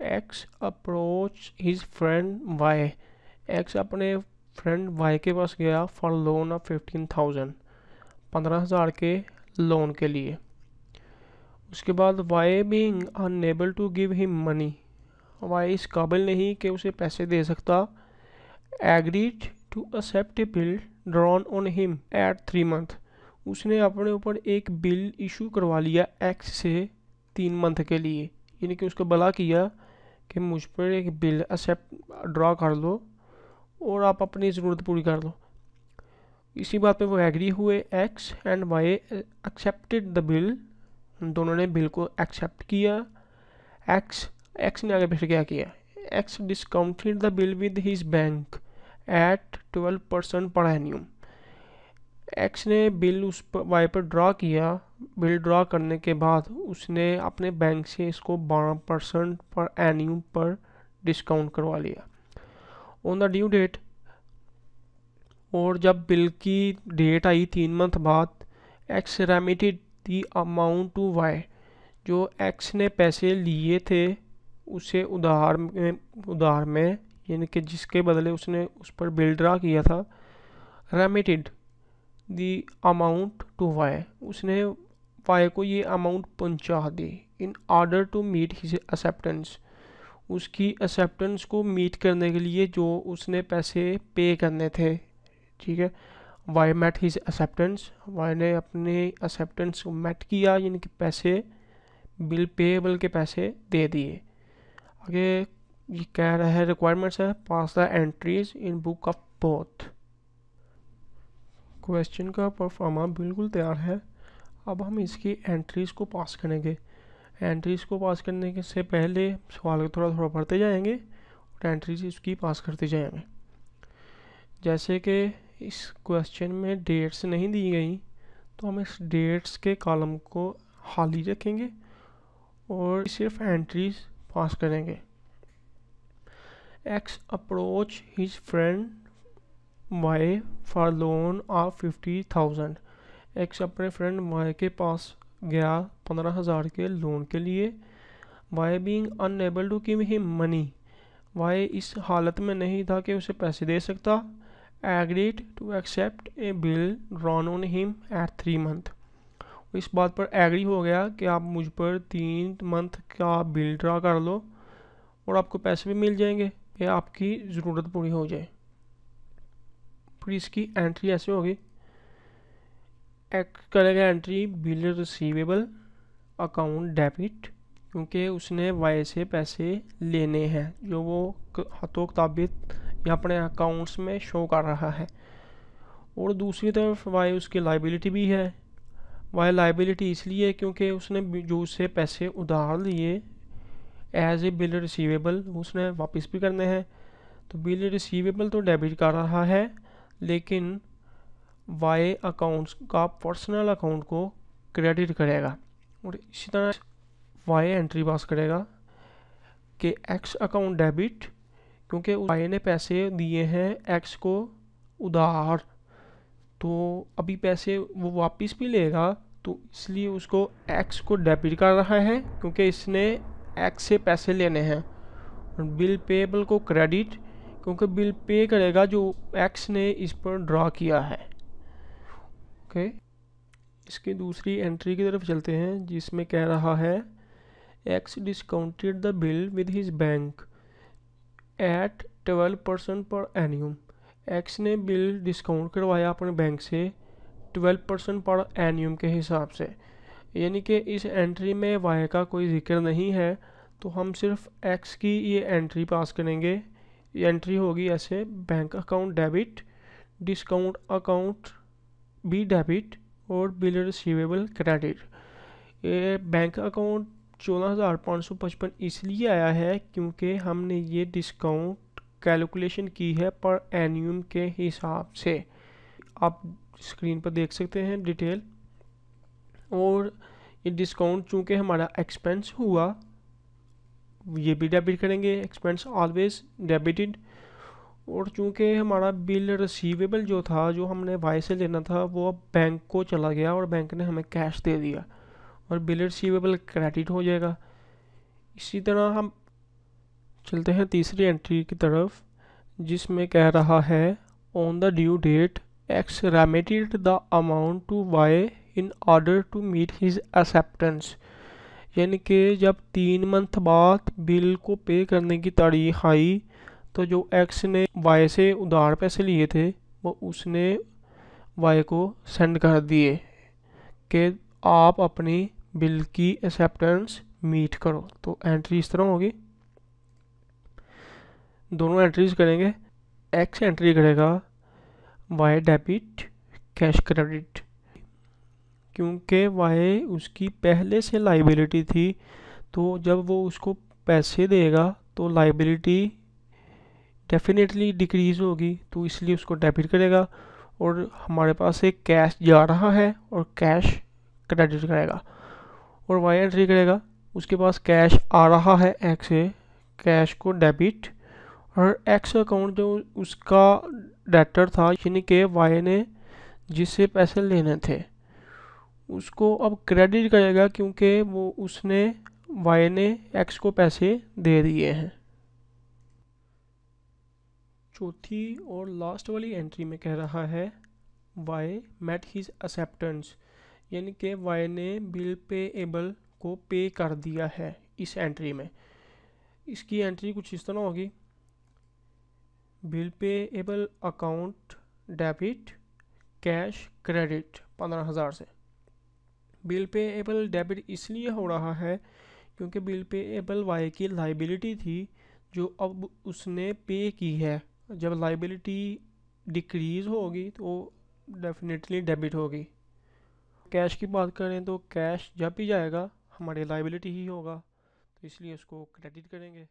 X approach his friend Y. X अपने friend Y के पास गया फॉर लोन ऑफ 15,000, 15,000 के लोन के लिए। उसके बाद Y being unable to give him money, Y इस काबिल नहीं कि उसे पैसे दे सकता, agreed to accept a bill drawn on him at 3 month, उसने अपने ऊपर एक बिल इशू करवा लिया एक्स से 3 मंथ के लिए, यानी कि उसको भला किया कि मुझ पर एक बिल एक्सेप्ट ड्रॉ कर लो और आप अपनी ज़रूरत पूरी कर लो। इसी बात पे वो एग्री हुए, X and Y accepted the bill, दोनों ने बिल को एक्सेप्ट किया। एक्स ने आगे फिर क्या किया, x discounted the bill with his bank at 12% पर एन्यूम। एक्स ने बिल उस पर वाई पर ड्रॉ किया, बिल ड्रॉ करने के बाद उसने अपने बैंक से इसको 12% पर एन्यूम पर डिस्काउंट करवा लिया। ऑन द ड्यू डेट, और जब बिल की डेट आई 3 मंथ बाद, X remitted the amount to Y, जो एक्स ने पैसे लिए थे उसे उधार में यानी कि जिसके बदले उसने उस पर बिल ड्रा किया था, remitted the amount to Y, उसने वाई को ये अमाउंट पहुंचा दी in order to meet his acceptance, उसकी एक्सेप्टेंस को मीट करने के लिए जो उसने पैसे पे करने थे। ठीक है, Y met his acceptance, Y ने अपने एक्सेप्टेंस को मेट किया, यानी कि पैसे बिल पेएबल के पैसे दे दिए। आगे ये कह रहा है रिक्वायरमेंट्स है, pass the entries in book of both. Question का परफॉर्मा बिल्कुल तैयार है, अब हम इसकी एंट्रीज को पास करेंगे। एंट्रीज को पास करने के से पहले सवाल को थोड़ा थोड़ा पढ़ते जाएंगे और एंट्रीज इसकी पास करते जाएंगे। जैसे कि इस क्वेश्चन में डेट्स नहीं दी गई, तो हम इस डेट्स के कॉलम को खाली रखेंगे और सिर्फ एंट्रीज पास करेंगे। X approach his friend Y for loan of 50,000, X अपने फ्रेंड वाई के पास गया 15,000 के लोन के लिए। Y being unable to give him money, Y इस हालत में नहीं था कि उसे पैसे दे सकता, agreed to accept a bill drawn on him at 3 month, इस बात पर एग्री हो गया कि आप मुझ पर 3 मंथ का बिल ड्रा कर लो और आपको पैसे भी मिल जाएंगे कि आपकी ज़रूरत पूरी हो जाए। फिर इसकी एंट्री ऐसे होगी, एक्ट करेगा entry bill receivable account debit, क्योंकि उसने वाई से पैसे लेने हैं जो वो हाथों किताबित या अपने अकाउंट्स में शो कर रहा है। और दूसरी तरफ वाई उसकी लाइबिलिटी भी है। वाई लाइबिलिटी इसलिए क्योंकि उसने जो उससे पैसे उधार लिए एज ए बिल रिसीवेबल उसने वापस भी करने हैं, तो बिल रिसीवेबल तो डेबिट कर रहा है, लेकिन वाई अकाउंट्स का पर्सनल अकाउंट को क्रेडिट करेगा। और इसी तरह वाई एंट्री पास करेगा कि एक्स अकाउंट डेबिट, क्योंकि वाई ने पैसे दिए हैं एक्स को उधार, तो अभी पैसे वो वापस भी लेगा, तो इसलिए उसको एक्स को डेबिट कर रहा है क्योंकि इसने एक्स से पैसे लेने हैं। और बिल पेएबल को क्रेडिट, क्योंकि बिल पे करेगा जो एक्स ने इस पर ड्रा किया है। ओके, इसकी दूसरी एंट्री की तरफ चलते हैं जिसमें कह रहा है x discounted the bill with his bank at 12% पर एन्यूम, एक्स ने बिल डिस्काउंट करवाया अपने बैंक से 12% पर एन्यूम के हिसाब से, यानी कि इस एंट्री में वाई का कोई जिक्र नहीं है, तो हम सिर्फ एक्स की ये एंट्री पास करेंगे। ये एंट्री होगी ऐसे, bank account debit, discount account भी डेबिट और बिल रिसीवेबल क्रेडिट। ये बैंक अकाउंट 14,555 इसलिए आया है क्योंकि हमने ये डिस्काउंट कैलकुलेशन की है पर एन्यूम के हिसाब से, आप स्क्रीन पर देख सकते हैं डिटेल। और ये डिस्काउंट चूँकि हमारा एक्सपेंस हुआ, ये भी डेबिट करेंगे, एक्सपेंस ऑलवेज डेबिटेड। और चूँकि हमारा बिल रिसीवेबल जो था, जो हमने वाई से लेना था, वो अब बैंक को चला गया और बैंक ने हमें कैश दे दिया और बिल रिसीवेबल क्रेडिट हो जाएगा। इसी तरह हम चलते हैं तीसरी एंट्री की तरफ, जिसमें कह रहा है on the due date X remitted the amount to Y in order to meet his acceptance. यानी कि जब 3 मंथ बाद बिल को पे करने की तारीख आई तो जो एक्स ने वाई से उधार पैसे लिए थे वो उसने वाई को सेंड कर दिए कि आप अपनी बिल की एक्सेप्टेंस मीट करो। तो एंट्री इस तरह होगी, दोनों एंट्रीज करेंगे। एक्स एंट्री करेगा वाई डेबिट कैश क्रेडिट, क्योंकि वाई उसकी पहले से लाइबिलिटी थी, तो जब वो उसको पैसे देगा तो लाइबिलिटी डेफिनेटली डिक्रीज होगी, तो इसलिए उसको डेबिट करेगा। और हमारे पास एक कैश जा रहा है और कैश क्रेडिट करेगा। और वाई एंट्री करेगा, उसके पास कैश आ रहा है एक्स से, कैश को डेबिट, और एक्स अकाउंट जो उसका डेटर था यानी कि वाई ने जिससे पैसे लेने थे उसको अब क्रेडिट करेगा, क्योंकि वो उसने वाई ने एक्स को पैसे दे दिए हैं। चौथी और लास्ट वाली एंट्री में कह रहा है वाई मेट हिज एक्सेप्टेंस, यानी कि वाई ने बिल पेएबल को पे कर दिया है। इस एंट्री में इसकी एंट्री कुछ इस तरह होगी, bill payable account debit cash credit 15,000 से। बिल पेएबल डेबिट इसलिए हो रहा है क्योंकि बिल पेएबल वाई की लाइबिलिटी थी जो अब उसने पे की है। जब लाइबिलिटी डिक्रीज होगी तो डेफिनेटली डेबिट होगी। कैश की बात करें तो कैश जब भी जाएगा हमारी लाइबिलिटी ही होगा, तो इसलिए उसको क्रेडिट करेंगे।